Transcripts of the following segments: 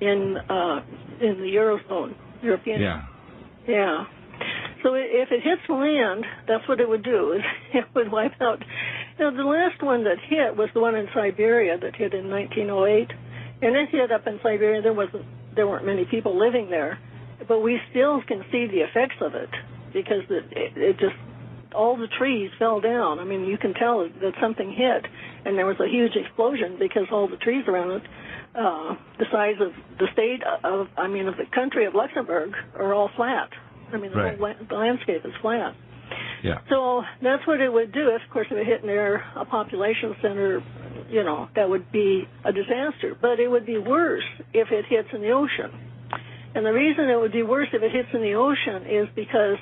in the Eurozone, European. Yeah. Yeah. So if it hits land, that's what it would do. It would wipe out. Now, the last one that hit was the one in Siberia that hit in 1908, and it hit up in Siberia. There weren't many people living there, but we still can see the effects of it because it just all the trees fell down. I mean, you can tell that something hit, and there was a huge explosion because all the trees around it, the size of the state of the country of Luxembourg, are all flat. I mean, the landscape is flat. Yeah. So that's what it would do. Of course, if it hit near a population center, that would be a disaster. But it would be worse if it hits in the ocean. And the reason it would be worse if it hits in the ocean is because,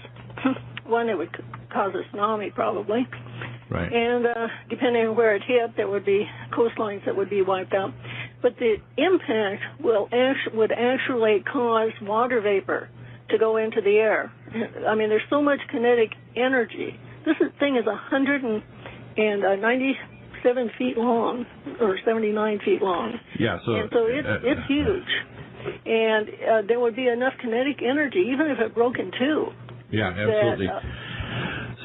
one, it would cause a tsunami probably. Right. And depending on where it hit, there would be coastlines that would be wiped out. But the impact would actually cause water vapor to go into the air. I mean, there's so much kinetic energy. This thing is 197 feet long, or 79 feet long. Yeah, so it's huge. And there would be enough kinetic energy, even if it broke in two. Yeah, absolutely.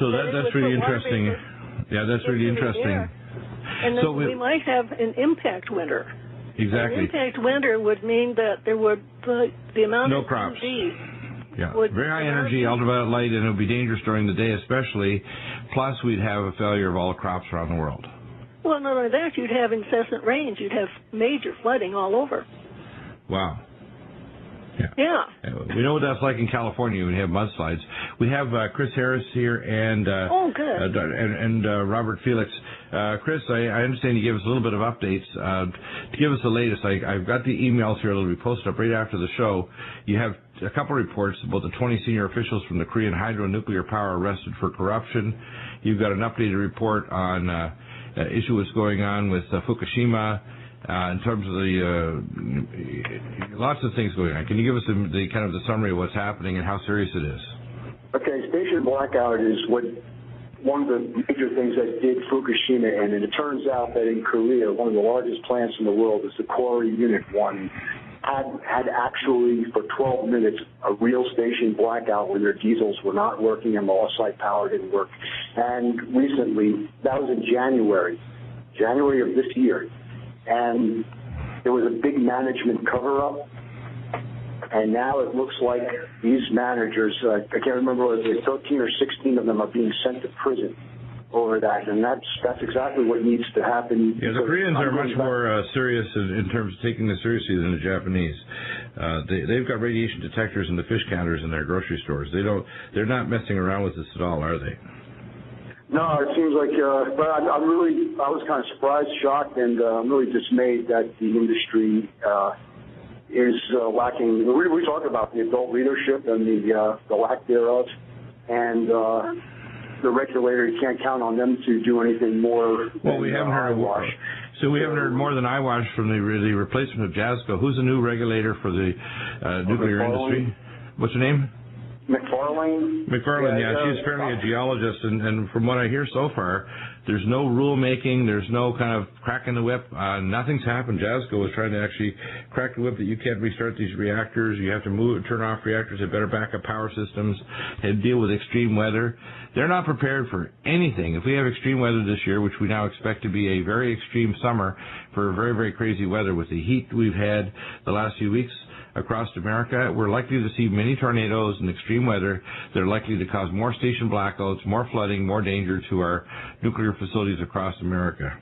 So that's really interesting. Yeah, that's really interesting. And then we might have an impact winter. Exactly. An impact winter would mean that there would the amount no of crops. UV. Yeah, very high energy, ultraviolet light, and it would be dangerous during the day especially. Plus, we'd have a failure of all the crops around the world. Well, not only that, you'd have incessant rains. You'd have major flooding all over. Wow. Yeah. We know what that's like in California. We have mudslides. We have Chris Harris here and good. and Robert Felix. Chris, I understand you gave us a little bit of updates. To give us the latest, I've got the emails here that will be posted up right after the show. You have a couple reports about the 20 senior officials from the Korean hydronuclear power arrested for corruption. You've got an updated report on issue what's going on with Fukushima. In terms of the lots of things going on. Can you give us the kind of the summary of what's happening and how serious it is? Okay, station blackout is one of the major things that did Fukushima, and it turns out that in Korea, one of the largest plants in the world is the Quarry Unit 1, had actually for 12 minutes a real station blackout where their diesels were not working and the off-site power didn't work. And recently, that was in January of this year, and there was a big management cover-up, and now it looks like these managers, I can't remember whether it was 13 or 16 of them, are being sent to prison over that, and that's exactly what needs to happen. Yeah, the Koreans are much more serious in terms of taking this seriously than the Japanese. They've got radiation detectors in the fish counters in their grocery stores. They're not messing around with this at all, are they? No, it seems like, but I was kind of surprised, shocked, and I'm really dismayed that the industry is lacking. We talk about the adult leadership and the lack thereof, and the regulator, you can't count on them to do anything more. Well, we haven't heard eyewash. So we haven't heard more than eyewash from the replacement of JASCO. Who's the new regulator for the nuclear industry? What's her name? McFarlane, yeah, she's apparently a geologist, and from what I hear so far, there's no rulemaking, there's no kind of cracking the whip. Nothing's happened. JASCO was trying to actually crack the whip that you can't restart these reactors, you have to turn off reactors, have better backup power systems, and deal with extreme weather. They're not prepared for anything. If we have extreme weather this year, which we now expect to be a very extreme summer for very, very crazy weather with the heat we've had the last few weeks across America, we're likely to see many tornadoes and extreme weather that are likely to cause more station blackouts, more flooding, more danger to our nuclear facilities across America.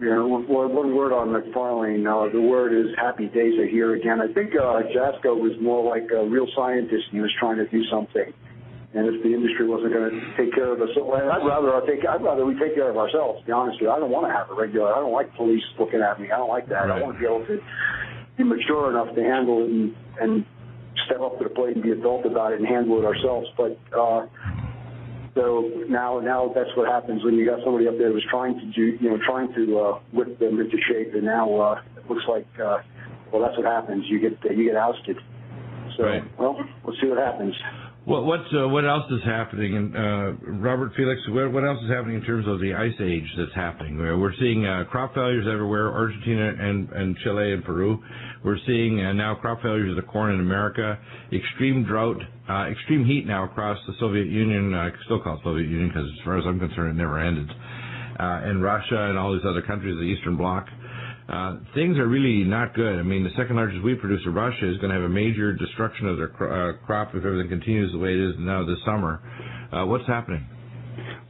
Yeah, well, one word on McFarlane. The word is happy days are here again. I think JASCO was more like a real scientist, and he was trying to do something. And if the industry wasn't going to take care of us, I'd rather we take care of ourselves, to be honest with you. I don't want to have a regular, I don't like police looking at me. I don't like that. Right. I want to be able to be mature enough to handle it and step up to the plate and be adult about it and handle it ourselves. But so now that's what happens when you got somebody up there who's trying to whip them into shape, and now it looks like that's what happens. You get ousted. So right. Well, we'll see what happens. What else is happening? And Robert, Felix, what else is happening in terms of the ice age that's happening? We're seeing crop failures everywhere, Argentina and Chile and Peru. We're seeing now crop failures of the corn in America, extreme drought, extreme heat now across the Soviet Union, still called Soviet Union because as far as I'm concerned it never ended, and Russia and all these other countries of the Eastern Bloc. Things are really not good. I mean, the second largest wheat producer, Russia, is going to have a major destruction of their crop if everything continues the way it is now this summer. What's happening?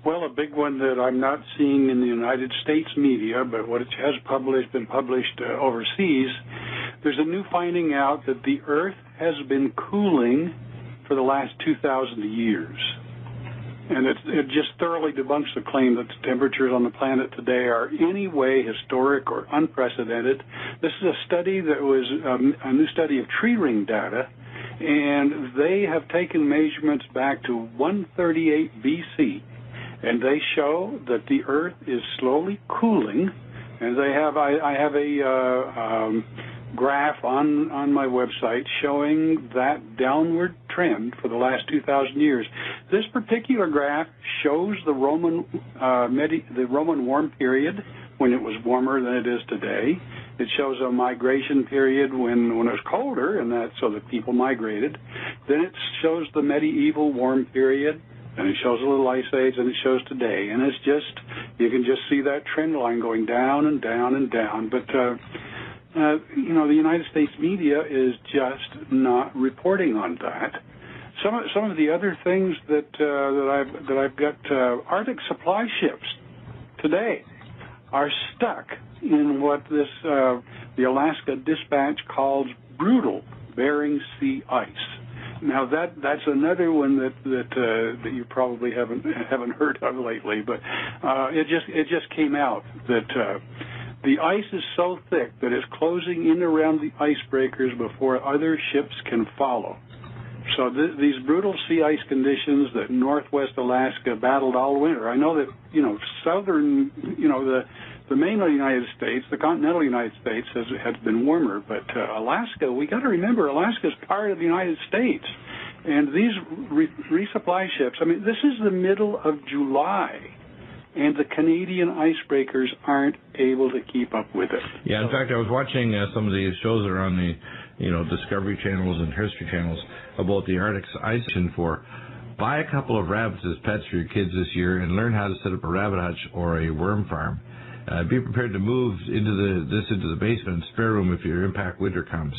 Well, a big one that I'm not seeing in the United States media, but what it has been published overseas, there's a new finding out that the Earth has been cooling for the last 2,000 years. And it just thoroughly debunks the claim that the temperatures on the planet today are any way historic or unprecedented. This is a study that was a new study of tree ring data, and they have taken measurements back to 138 BC, and they show that the Earth is slowly cooling. And they have, I have a graph on my website showing that downward trend for the last 2,000 years. This particular graph shows the Roman warm period when it was warmer than it is today. It shows a migration period when it was colder, and that so that people migrated. Then it shows the medieval warm period, and it shows a little ice age, and it shows today. And it's just, you can just see that trend line going down and down and down. But the United States media is just not reporting on that. Some of the other things that I've got, Arctic supply ships today are stuck in what the Alaska Dispatch calls brutal Bering Sea ice. Now that's another one that you probably haven't heard of lately, but it just came out that the ice is so thick that it's closing in around the icebreakers before other ships can follow. So these brutal sea ice conditions that Northwest Alaska battled all winter. I know that southern, the mainland United States, the continental United States has been warmer, but Alaska, we got to remember, Alaska is part of the United States, and these resupply ships. I mean, this is the middle of July, and the Canadian icebreakers aren't able to keep up with it. Yeah, in fact, I was watching some of the shows that are on the Discovery channels and History channels about the Arctic ice for. Buy a couple of rabbits as pets for your kids this year and learn how to set up a rabbit hutch or a worm farm. Be prepared to move into the basement and spare room if your impact winter comes.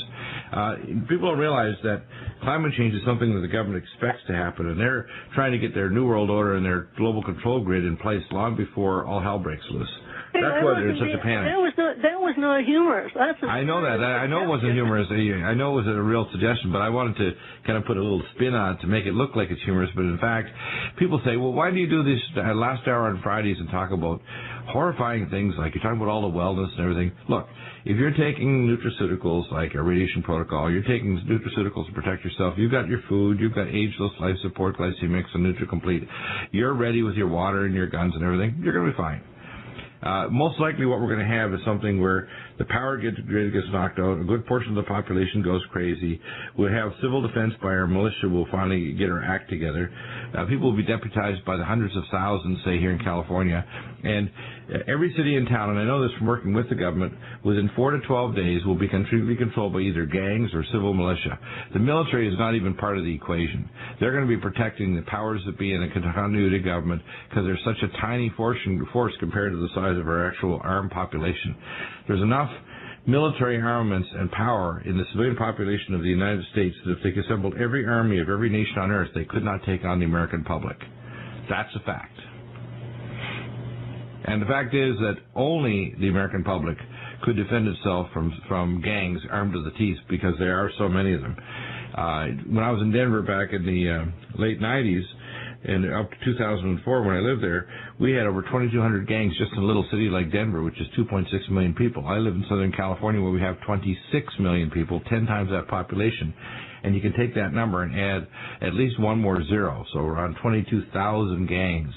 People don't realize that climate change is something that the government expects to happen, and they're trying to get their New World Order and their global control grid in place long before all hell breaks loose. That's why they're in such a panic. That was not humorous. I know that. I know it wasn't humorous. I know it was a real suggestion, but I wanted to kind of put a little spin on it to make it look like it's humorous. But in fact, people say, well, why do you do this last hour on Fridays and talk about horrifying things like you're talking about all the wellness and everything? Look, if you're taking nutraceuticals like a radiation protocol, you're taking nutraceuticals to protect yourself, you've got your food, you've got ageless life support, glycemics, and NutriComplete, you're ready with your water and your guns and everything, you're going to be fine. Most likely what we're going to have is something where the power grid gets knocked out, a good portion of the population goes crazy, we'll have civil defense by our militia will finally get our act together, people will be deputized by the hundreds of thousands, say here in California, and every city and town, and I know this from working with the government, within 4 to 12 days will be completely controlled by either gangs or civil militia. The military is not even part of the equation. They're going to be protecting the powers that be in the continuity government because they're such a tiny force compared to the size of our actual armed population. There's enough military armaments and power in the civilian population of the United States that if they assembled every army of every nation on earth, they could not take on the American public. That's a fact. And the fact is that only the American public could defend itself from gangs armed to the teeth because there are so many of them. When I was in Denver back in the late 90s, and up to 2004 when I lived there, we had over 2,200 gangs just in a little city like Denver, which is 2.6 million people. I live in Southern California where we have 26 million people, 10 times that population. And you can take that number and add at least one more zero, so around 22,000 gangs.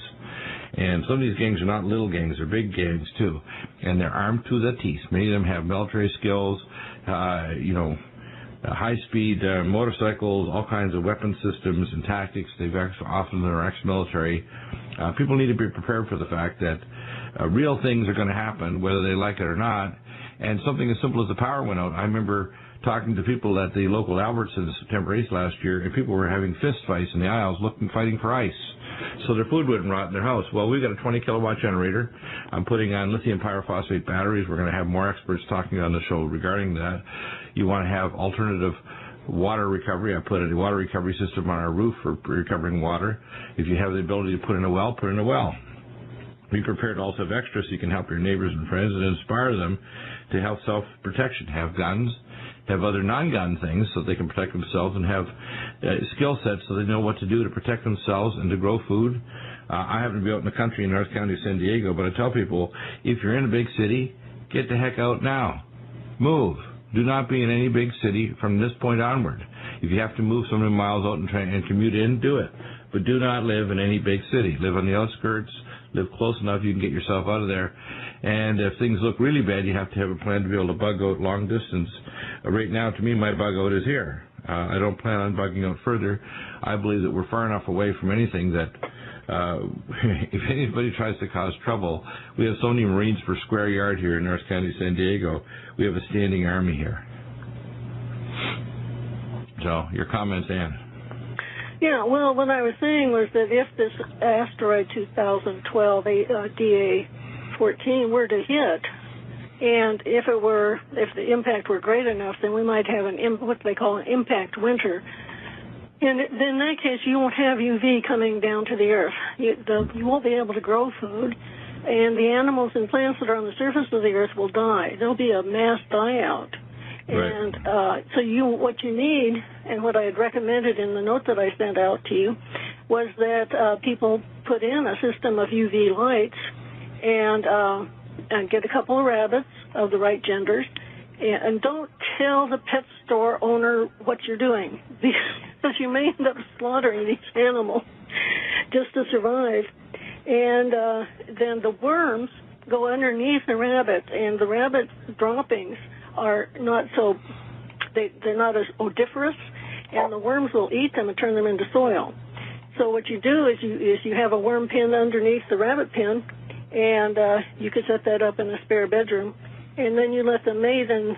And some of these gangs are not little gangs, they're big gangs too. And they're armed to the teeth. Many of them have military skills, high-speed motorcycles, all kinds of weapon systems and tactics. They've often are ex-military. People need to be prepared for the fact that real things are going to happen, whether they like it or not. And something as simple as the power went out. I remember talking to people at the local Albertsons September 8th last year, and people were having fist fights in the aisles fighting for ice, so their food wouldn't rot in their house. Well, we've got a 20-kilowatt generator. I'm putting on lithium pyrophosphate batteries. We're going to have more experts talking on the show regarding that. You want to have alternative water recovery. I put a water recovery system on our roof for recovering water. If you have the ability to put in a well, put in a well. Be prepared to also have extra so you can help your neighbors and friends and inspire them to have self-protection, have guns, have other non-gun things so they can protect themselves, and have skill sets so they know what to do to protect themselves and to grow food. I happen to be out in the country in North County, San Diego, but I tell people, if you're in a big city, get the heck out now. Move. Do not be in any big city from this point onward. If you have to move so many miles out and commute in, do it. But do not live in any big city. Live on the outskirts. Live close enough you can get yourself out of there. And if things look really bad, you have to have a plan to be able to bug out long distance. Right now, to me, my bug out is here. I don't plan on bugging out further. I believe that we're far enough away from anything that if anybody tries to cause trouble, we have so many Marines per square yard here in North County, San Diego. We have a standing army here. So, your comments, Ann? Yeah, well, what I was saying was that if this asteroid 2012 DA-14 were to hit, and if the impact were great enough, then we might have what they call an impact winter. And in that case, you won't have UV coming down to the earth. You won't be able to grow food, and the animals and plants that are on the surface of the earth will die. There'll be a mass die-out. Right. And so what you need, and what I had recommended in the note that I sent out to you, was that people put in a system of UV lights and get a couple of rabbits of the right genders, and don't tell the pet store owner what you're doing, because you may end up slaughtering these animals just to survive. And then the worms go underneath the rabbit, and the rabbit droppings are not so, they're not as odoriferous, and the worms will eat them and turn them into soil. So what you do is you have a worm pen underneath the rabbit pen, and you could set that up in a spare bedroom, and then you let them mate, and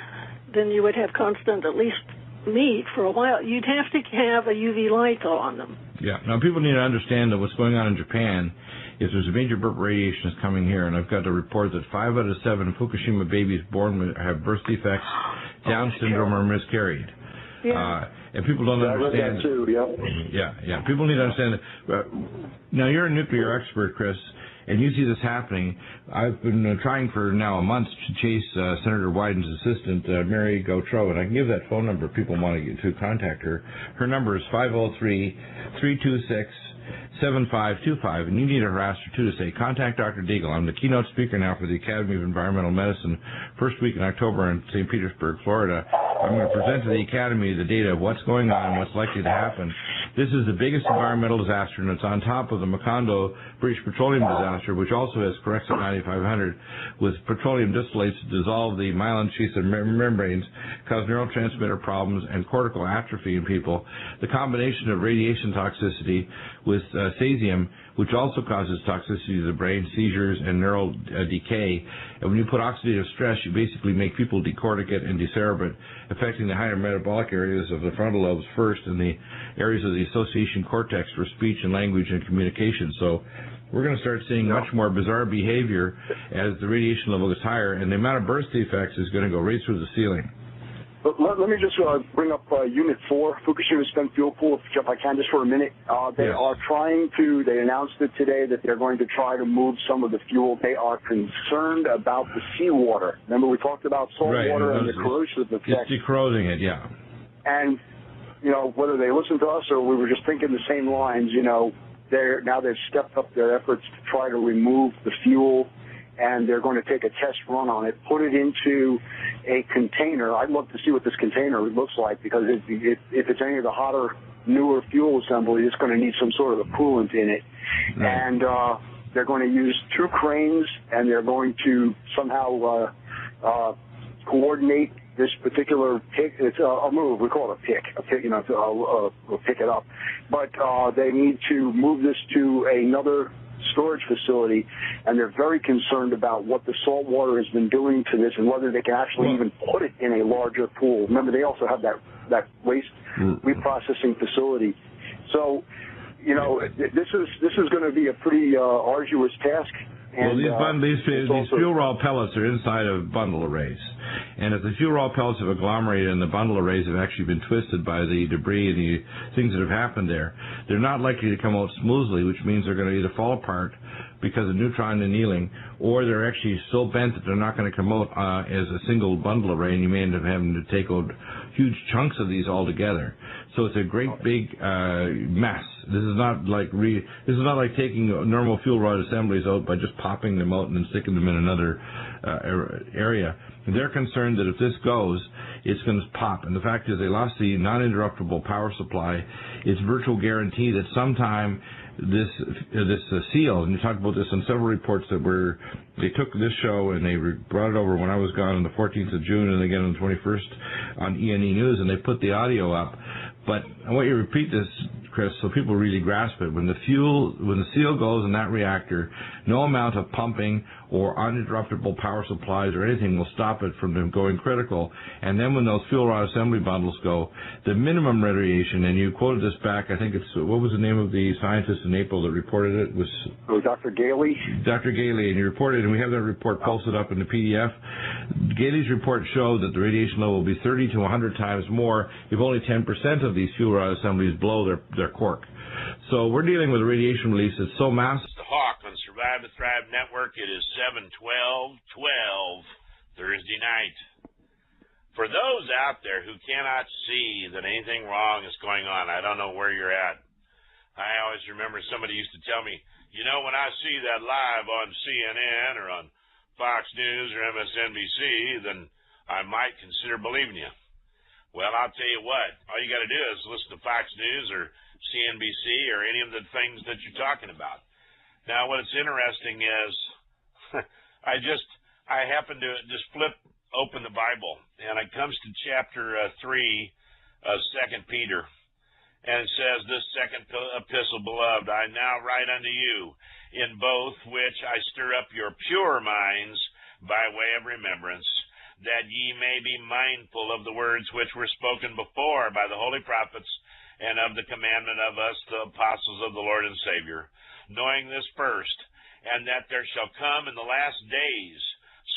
then you would have constant, at least, meat for a while. You'd have to have a UV light on them. Yeah. Now, people need to understand that what's going on in Japan is there's a major burp radiation is coming here, and I've got to report that 5 out of 7 Fukushima babies born have birth defects, Down syndrome, or miscarried. Yeah. And people don't understand. I read that too, yep. Yeah. People need to understand that. Now, you're a nuclear expert, Chris, and you see this happening. I've been trying for now a month to chase Senator Wyden's assistant, Mary Gautreaux, and I can give that phone number if people want to contact her. Her number is 503-326-7525, and you need to harass her, too, to say, contact Dr. Deagle. I'm the keynote speaker now for the Academy of Environmental Medicine, first week in October in St. Petersburg, Florida. I'm going to present to the Academy the data of what's going on and what's likely to happen. This is the biggest environmental disaster, and it's on top of the Macondo British Petroleum disaster, which also has Corexit 9500, with petroleum distillates dissolve the myelin sheaths and membranes, cause neurotransmitter problems and cortical atrophy in people. The combination of radiation toxicity with cesium, which also causes toxicity to the brain, seizures, and neural decay. And when you put oxidative stress, you basically make people decorticate and decerebrate, affecting the higher metabolic areas of the frontal lobes first and the areas of the association cortex for speech and language and communication. So we're going to start seeing much more bizarre behavior as the radiation level gets higher, and the amount of birth defects is going to go right through the ceiling. But let me just bring up Unit 4, Fukushima Spent Fuel Pool, if I can, just for a minute. They announced it today that they're going to try to move some of the fuel. They are concerned about the seawater. Remember we talked about salt water and the corrosive effect. It's decorrosing it, yeah. And, whether they listen to us or we were just thinking the same lines, they've stepped up their efforts to try to remove the fuel, and they're going to take a test run on it, put it into a container. I'd love to see what this container looks like, because if it's any of the hotter, newer fuel assembly, it's going to need some sort of a coolant in it. Right. And they're going to use 2 cranes, and they're going to somehow coordinate this particular pick, it's a move, we call it a pick, you know, we'll pick it up. But they need to move this to another storage facility, and they're very concerned about what the salt water has been doing to this and whether they can actually even put it in a larger pool. Remember, they also have that waste reprocessing facility. So, you know, this is going to be a pretty arduous task. And, these fuel rod pellets are inside of bundle arrays. And if the fuel rod pellets have agglomerated and the bundle arrays have actually been twisted by the debris and the things that have happened there, they're not likely to come out smoothly, which means they're going to either fall apart because of neutron annealing, or they're actually so bent that they're not going to come out as a single bundle array, and you may end up having to take out huge chunks of these altogether. So it's a great big mess. This is not like taking normal fuel rod assemblies out by just popping them out and then sticking them in another area. They're concerned that if this goes, it's going to pop. And the fact is they lost the non-interruptible power supply. It's virtual guarantee that sometime this seal, and you talked about this in several reports they took this show and they brought it over when I was gone on the 14th of June and again on the 21st on E&E News, and they put the audio up. But I want you to repeat this, Chris, so people really grasp it. When the seal goes in that reactor, no amount of pumping or uninterruptible power supplies or anything will stop it from them going critical. And then when those fuel rod assembly bundles go, the minimum radiation, and you quoted this back, I think it's, what was the name of the scientist in April that reported it? Was Dr. Gailey? Dr. Gailey, and he reported, and we have that report posted up in the PDF. Gailey's report showed that the radiation level will be 30 to 100 times more if only 10% of these fuel rod assemblies blow their cork. So we're dealing with a radiation release that's so massive. The Hawk on Survive to Thrive Network. It is 7/12/12 Thursday night. For those out there who cannot see that anything wrong is going on, I don't know where you're at. I always remember somebody used to tell me, you know, when I see that live on CNN or on Fox News or MSNBC, then I might consider believing you. Well, I'll tell you what, all you got to do is listen to Fox News or CNBC or any of the things that you're talking about. Now, what is interesting is I happen to just flip open the Bible, and it comes to chapter 3 of 2 Peter, and it says, this second epistle, beloved, I now write unto you, in both which I stir up your pure minds by way of remembrance, that ye may be mindful of the words which were spoken before by the holy prophets, and of the commandment of us, the apostles of the Lord and Savior, knowing this first, and that there shall come in the last days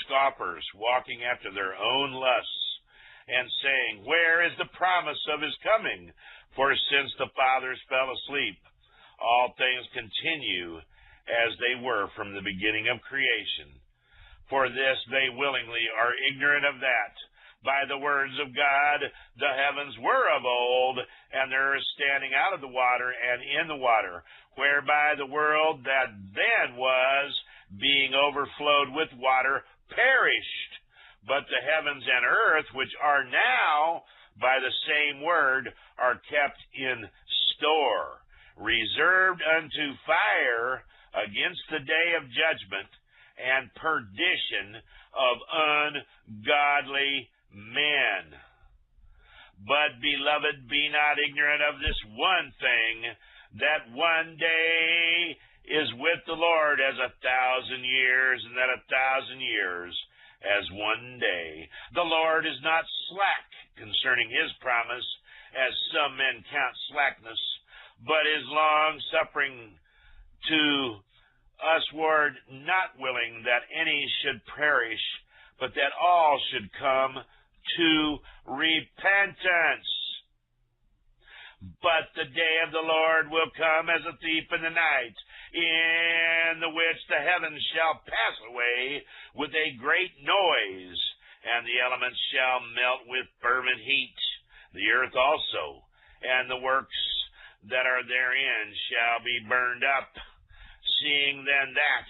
scoffers, walking after their own lusts, and saying, where is the promise of his coming? For since the fathers fell asleep, all things continue as they were from the beginning of creation. For this they willingly are ignorant of that, by the words of God, the heavens were of old, and the earth standing out of the water and in the water, whereby the world that then was, being overflowed with water, perished. But the heavens and earth, which are now, by the same word, are kept in store, reserved unto fire against the day of judgment and perdition of ungodly men. But, beloved, be not ignorant of this one thing, that one day is with the Lord as 1,000 years, and that 1,000 years as one day. The Lord is not slack concerning his promise, as some men count slackness, but is long-suffering to usward, not willing that any should perish, but that all should come to repentance. But the day of the Lord will come as a thief in the night, in the which the heavens shall pass away with a great noise, and the elements shall melt with fervent heat. The earth also, and the works that are therein shall be burned up. Seeing then that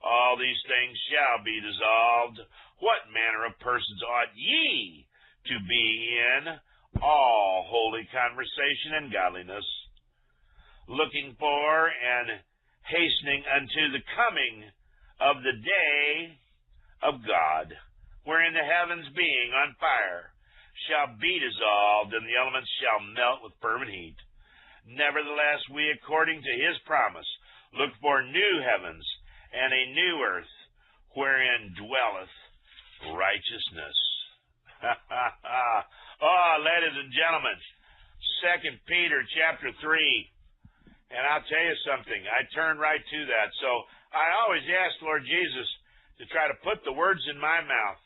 all these things shall be dissolved, what manner of persons ought ye to be in all holy conversation and godliness, looking for and hastening unto the coming of the day of God, wherein the heavens being on fire shall be dissolved, and the elements shall melt with fervent heat. Nevertheless, we, according to his promise, look for new heavens and a new earth, wherein dwelleth righteousness. Oh, ladies and gentlemen, 2 Peter chapter 3. And I'll tell you something, I turn right to that. So I always ask Lord Jesus to try to put the words in my mouth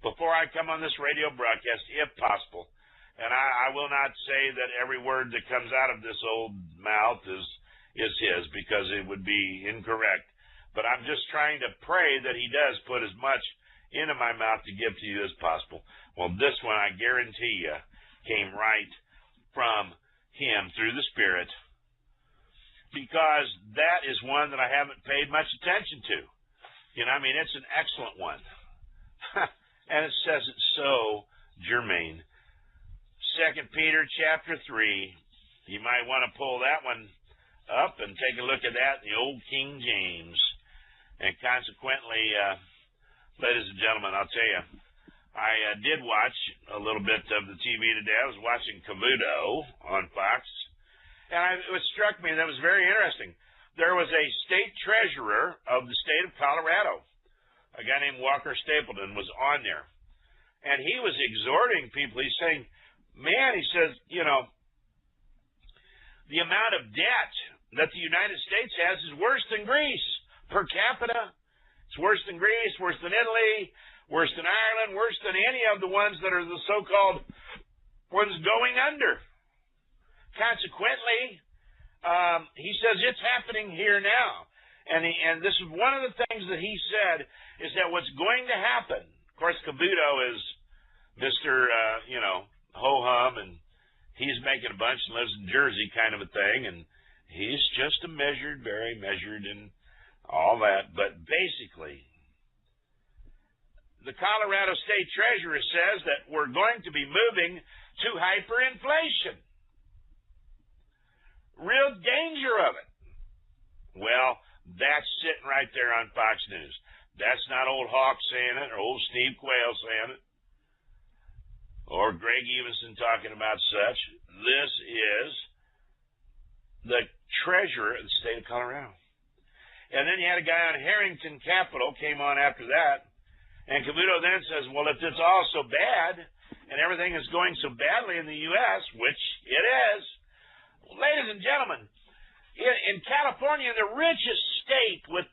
before I come on this radio broadcast, if possible. And I will not say that every word that comes out of this old mouth is his, because it would be incorrect. But I'm just trying to pray that he does put as much into my mouth to give to you as possible. Well, this one, I guarantee you, came right from him through the Spirit, because that is one that I haven't paid much attention to. You know, I mean, it's an excellent one. And it says it so germane. 2 Peter chapter 3. You might want to pull that one up and take a look at that in the old King James. And consequently, ladies and gentlemen, I'll tell you, I did watch a little bit of the TV today. I was watching Cavuto on Fox. And it struck me that was very interesting. There was a state treasurer of the state of Colorado, a guy named Walker Stapleton, was on there. And he was exhorting people. He's saying, man, he says, you know, the amount of debt that the United States has is worse than Greece per capita. It's worse than Greece, worse than Italy, worse than Ireland, worse than any of the ones that are the so-called ones going under. Consequently, he says it's happening here now. And this is one of the things that he said, is that what's going to happen, of course, Cavuto is Mr., ho-hum, and he's making a bunch and lives in Jersey kind of a thing, and he's just very measured and all that. But basically, the Colorado State Treasurer says that we're going to be moving to hyperinflation. Real danger of it. Well, that's sitting right there on Fox News. That's not old Hawk saying it, or old Steve Quayle saying it, or Greg Evenson talking about such. This is the treasurer of the state of Colorado. And then you had a guy on Harrington Capital came on after that, and Cavuto then says, well, if it's all so bad, and everything is going so badly in the U.S., which it is, ladies and gentlemen, in California, the richest state with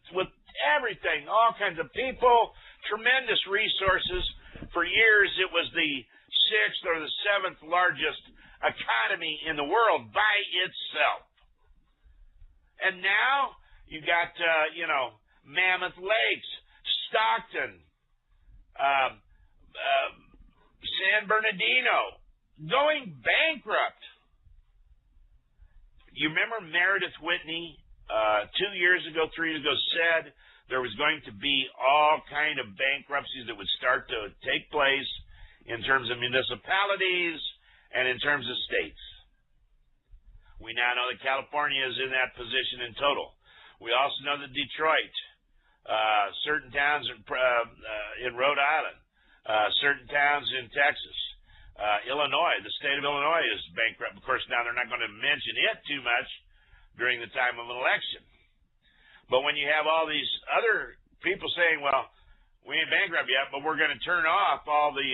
everything, all kinds of people, tremendous resources. For years, it was the 6th or the 7th largest economy in the world by itself. And now you got, Mammoth Lakes, Stockton, San Bernardino going bankrupt. You remember Meredith Whitney 2 years ago, 3 years ago, said there was going to be all kind of bankruptcies that would start to take place in terms of municipalities and in terms of states. We now know that California is in that position in total. We also know that Detroit, certain towns in Rhode Island, certain towns in Texas, Illinois, the state of Illinois is bankrupt. Of course, now they're not going to mention it too much during the time of an election. But when you have all these other people saying, well, we ain't bankrupt yet, but we're going to turn off all the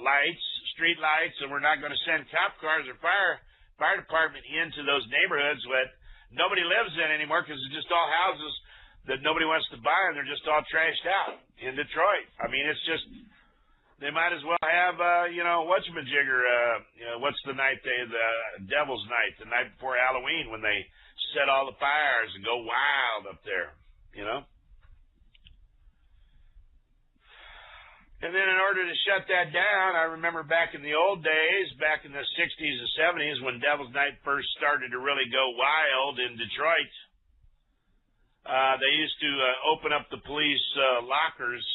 lights, street lights, and we're not going to send cop cars or fire department into those neighborhoods that nobody lives in anymore because it's just all houses that nobody wants to buy, and they're just all trashed out in Detroit. I mean, it's just... They might as well have, whatchamajigger, what's the night the Devil's Night, the night before Halloween, when they set all the fires and go wild up there, And then in order to shut that down, I remember back in the old days, back in the 60s and 70s, when Devil's Night first started to really go wild in Detroit, they used to open up the police lockers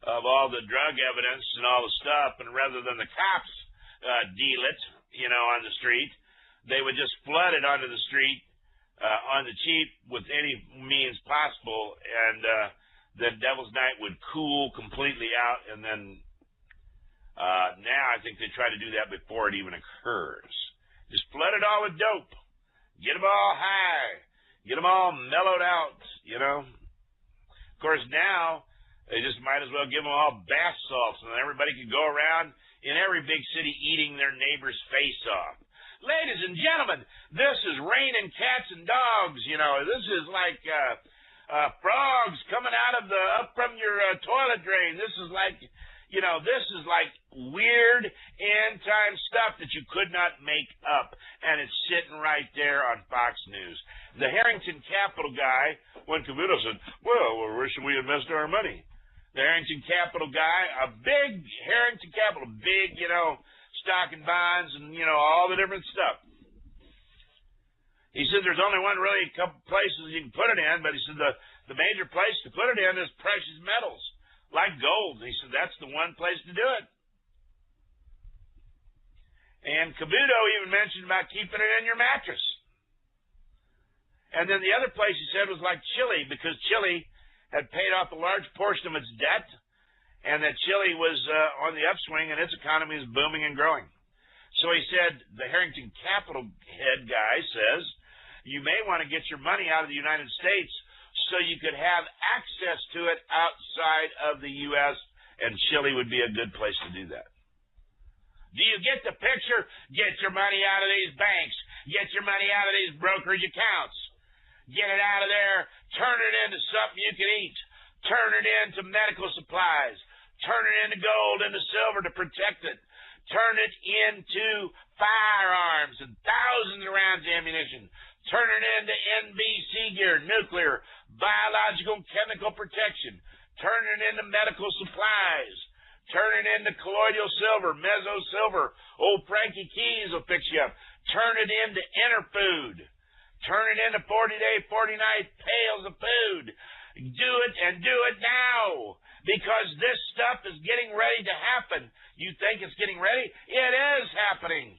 of all the drug evidence and all the stuff, and rather than the cops deal it, on the street, they would just flood it onto the street on the cheap with any means possible, and then Devil's Night would cool completely out, and then Now I think they try to do that before it even occurs. Just flood it all with dope. Get them all high. Get them all mellowed out, you know. Of course, now they just might as well give them all bath salts, and everybody can go around in every big city eating their neighbor's face off. Ladies and gentlemen, this is raining cats and dogs, you know. This is like frogs coming up from your toilet drain. This is like, you know, this is like weird end-time stuff that you could not make up, and it's sitting right there on Fox News. The Harrington Capital guy, when Cavuto said, well, where should we invest our money? The Harrington Capital guy, a big Harrington Capital, big, you know, stock and bonds and, you know, all the different stuff. He said there's only one really couple places you can put it in, but he said the major place to put it in is precious metals, like gold. He said that's the one place to do it. And Cavuto even mentioned about keeping it in your mattress. And then the other place he said was like Chile, because Chile had paid off a large portion of its debt, and that Chile was on the upswing, and its economy is booming and growing. So he said, the Harrington Capital head guy says, you may want to get your money out of the United States so you could have access to it outside of the U.S., and Chile would be a good place to do that. Do you get the picture? Get your money out of these banks. Get your money out of these brokerage accounts. Get it out of there. Turn it into something you can eat. Turn it into medical supplies. Turn it into gold, into silver to protect it. Turn it into firearms and thousands of rounds of ammunition. Turn it into NBC gear, nuclear, biological, chemical protection. Turn it into medical supplies. Turn it into colloidal silver, meso silver. Old Frankie Keys will fix you up. Turn it into inner food. Turn it into 40-day, 40-night pails of food. Do it, and do it now, because this stuff is getting ready to happen. You think it's getting ready? It is happening.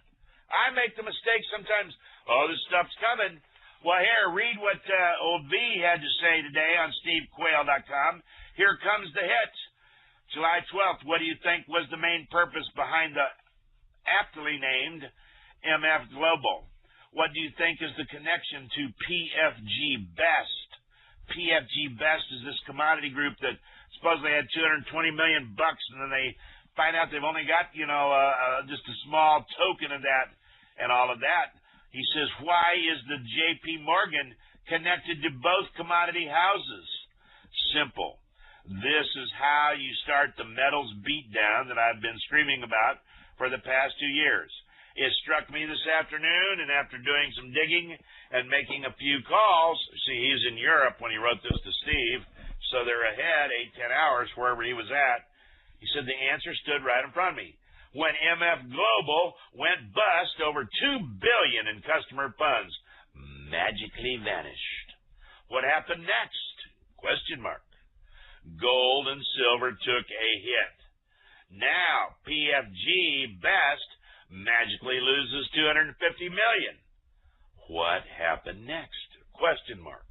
I make the mistake sometimes, oh, this stuff's coming. Well, here, read what old V had to say today on SteveQuail.com. Here comes the hit. July 12th, what do you think was the main purpose behind the aptly named MF Global? What do you think is the connection to PFG Best? PFG Best is this commodity group that supposedly had $220 million, and then they find out they've only got, you know, just a small token of that and all of that. He says, why is the J.P. Morgan connected to both commodity houses? Simple. This is how you start the metals beatdown that I've been screaming about for the past 2 years. It struck me this afternoon, and after doing some digging and making a few calls, see, he's in Europe when he wrote this to Steve, so they're ahead 8-10 hours wherever he was at. He said the answer stood right in front of me. When MF Global went bust, over $2 billion in customer funds magically vanished. What happened next? Question mark. Gold and silver took a hit. Now PFG Best magically loses $250 million. What happened next? Question mark.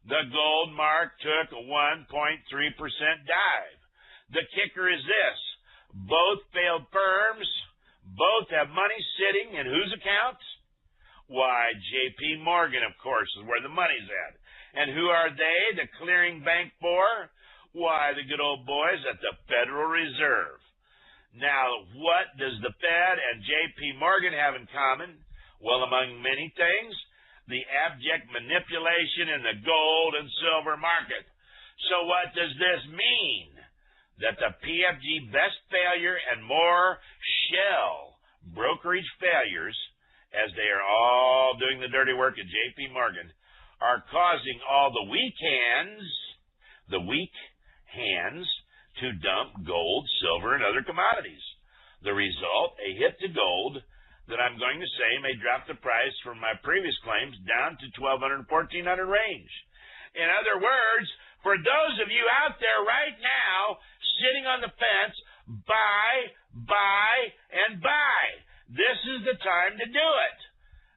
The gold mark took a 1.3% dive. The kicker is this. Both failed firms. Both have money sitting in whose accounts? Why, J.P. Morgan, of course, is where the money's at. And who are they, the clearing bank for? Why, the good old boys at the Federal Reserve. Now, what does the Fed and J.P. Morgan have in common? Well, among many things, the abject manipulation in the gold and silver market. So what does this mean? That the PFG Best failure and more shell brokerage failures, as they are all doing the dirty work at J.P. Morgan, are causing all the weak hands to dump gold, silver, and other commodities. The result, a hit to gold that I'm going to say may drop the price from my previous claims down to $1,200, $1,400 range. In other words, for those of you out there right now sitting on the fence, buy, and buy. This is the time to do it.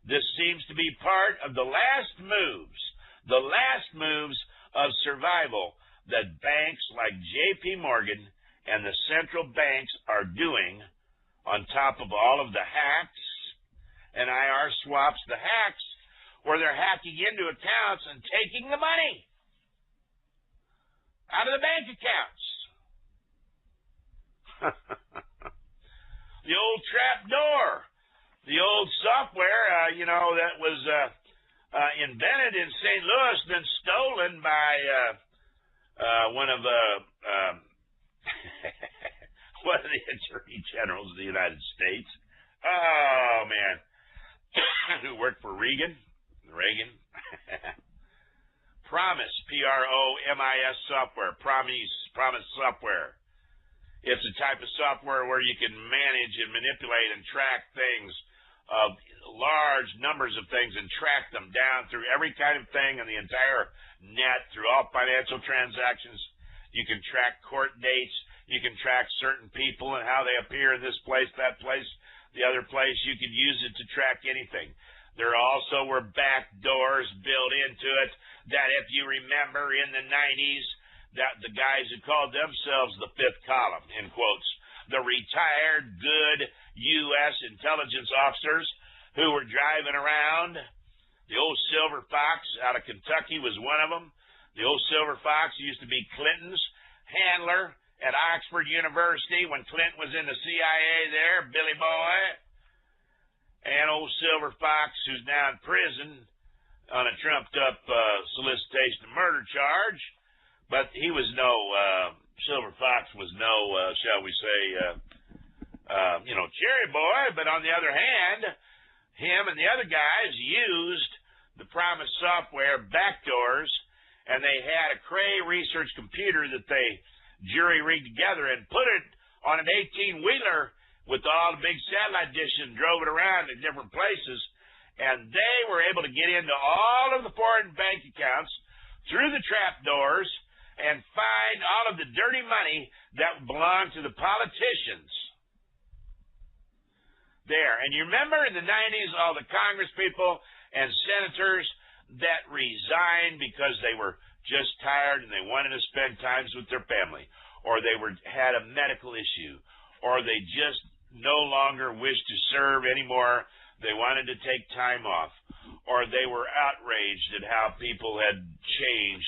This seems to be part of the last moves of survival that banks like J.P. Morgan and the central banks are doing on top of all of the hacks and IR swaps, the hacks, where they're hacking into accounts and taking the money out of the bank accounts. The old trap door, the old software, that was invented in St. Louis, then stolen by one of the attorney generals of the United States. Oh, man. Who worked for Reagan. Promise, Promis software, Promise software. It's a type of software where you can manage and manipulate and track things, large numbers of things, and track them down through every kind of thing on the entire net, through all financial transactions. You can track court dates. You can track certain people and how they appear in this place, that place, the other place. You can use it to track anything. There also were back doors built into it that, if you remember, in the 90s, that the guys who called themselves the fifth column, in quotes, the retired good U.S. intelligence officers who were driving around. The old Silver Fox out of Kentucky was one of them. The old Silver Fox used to be Clinton's handler at Oxford University when Clinton was in the CIA there, Billy Boy. And old Silver Fox, who's now in prison on a trumped-up solicitation of murder charge. But he was Silver Fox was shall we say, cherry boy. But on the other hand, him and the other guys used the Promise software backdoors, and they had a Cray research computer that they jury-rigged together and put it on an 18-wheeler with all the big satellite dishes and drove it around in different places. And they were able to get into all of the foreign bank accounts through the trap doors and find all of the dirty money that belonged to the politicians there. And you remember in the 90s, all the Congress people and senators that resigned because they were just tired and they wanted to spend times with their family, or they had a medical issue, or they just no longer wished to serve anymore. They wanted to take time off, or they were outraged at how people had changed